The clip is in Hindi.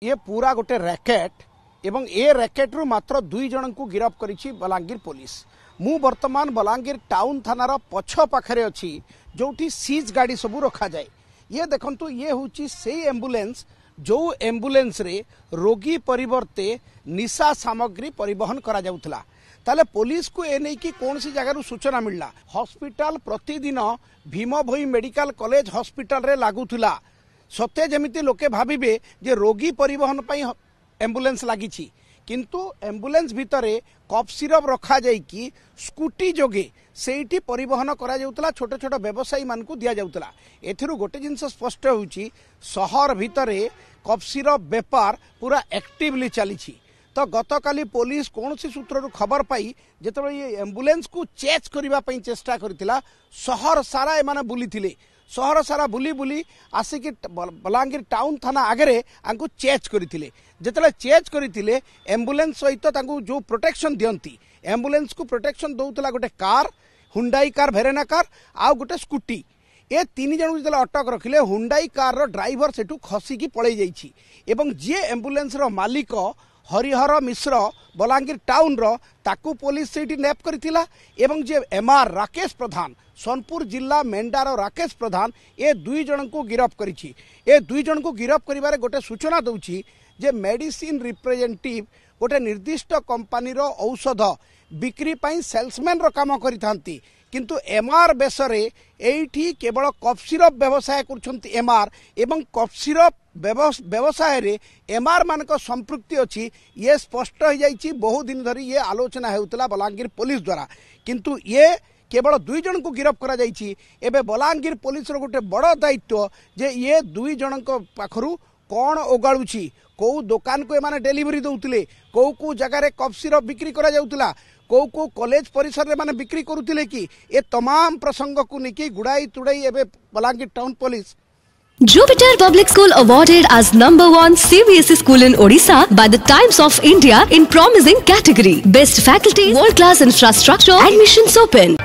ये पूरा गोटे रैकेट एवं ए रैकेट रु मात्र 2 जन को गिरफ करिछि बलांगीर पुलिस। मु वर्तमान बलांगीर टाउन थानार पछ पाखरे अछि जोठी सीज गाड़ी सबू रखा जाए। ये देखंतु ये होची सेही एम्बुलेंस जो एम्बुलेंस रे रोगी परिवर्ते निशा सामग्री परिवहन करा जाउथला। ताले पुलिस को ए नहीं कि कौन सी जगह सूचना मिलला। हॉस्पिटल प्रतिदिन भीमभोई मेडिकल कॉलेज हॉस्पिटल रे लागुथला। सत्य जमिति लोके भाविबे जे रोगी परिवहन पई एम्बुलेंस लागिछि, किंतु एम्बुलेंस भितरे कफ सिरप रखा जाई कि स्कूटी जोगे सेठी परिवहन करा जाउतला। छोट छोट व्यवसायी मान को दिया जाउतला। एथिरु गोटे जिंस स्पष्ट होउछि शहर भितरे कफ सिरप व्यापार पूरा एक्टिवली चलीछि। तो गतकाली पुलिस कौन सी सूत्र खबर पाई जेतबे ये एम्बुलेंस को चेक करबा पई चेष्टा करथिला, शहर सारा एमाने बुलीथिले। शहर सारा बुली बुली आसिक बलांगीर टाउन थाना आगे आंकु चेक करथिले। जेतले चेक करथिले एम्बुलेंस सहित तांकु जो प्रोटेक्शन दियंती, एम्बुलेंस को प्रोटेक्शन दउतला गोटे कार, हुंडाई कार, भेरेना कार आ गोटे स्कूटी। ए 3 जन जो अटक रखिले। हुंडाई कार रो ड्राइवर सेठू खसिकी पळै जाइछि एवं जे एम्बुलेंस रो मालिक हरिहर मिश्र बलांगीर टाउन रो ताकू पुलिस सेठी नेप करथिला। एवं जे एमआर राकेश प्रधान सोनपुर जिला मेंडार राकेश प्रधान ए 2 जन को गिरफ करिछि। ए 2 जन को गिरफ करिबारे गोटे सूचना दउछि जे मेडिसिन रिप्रेजेंटेटिव गोटे निर्दिष्ट कंपनी रो औषध बिक्री पई सेल्समैन रो काम करिथांती, किंतु एमआर बेसरे एठी केवल कफ सिरप व्यवसाय करछंती। एमआर एवं कफ सिरप व्यवसाय रे एमआर मानक संपृक्ति अछि ये स्पष्ट हो जाइछि। बहु दिन धरी ये आलोचना हेउतला बलांगीर पुलिस द्वारा, किंतु ये केवल 2 जन को गिरफ करा जाइछि। एबे बलांगीर पुलिस रो गोटे बड़ दायित्व जे ये 2 जन को पाखरु कोन ओगाळुछि, को दुकान को एमाने डेलीवरी दउतले, को जगह रे कफ सिरप बिक्री करा जाउतला, को कॉलेज परिसर रे माने बिक्री करुतले कि ए तमाम प्रसंग को निकी गुड़ाई तुड़ाई एबे Balangir town police. Jupiter Public School awarded as #1 CBSE school in Odisha by the Times of India in promising category. Best faculty, world-class infrastructure, admissions open.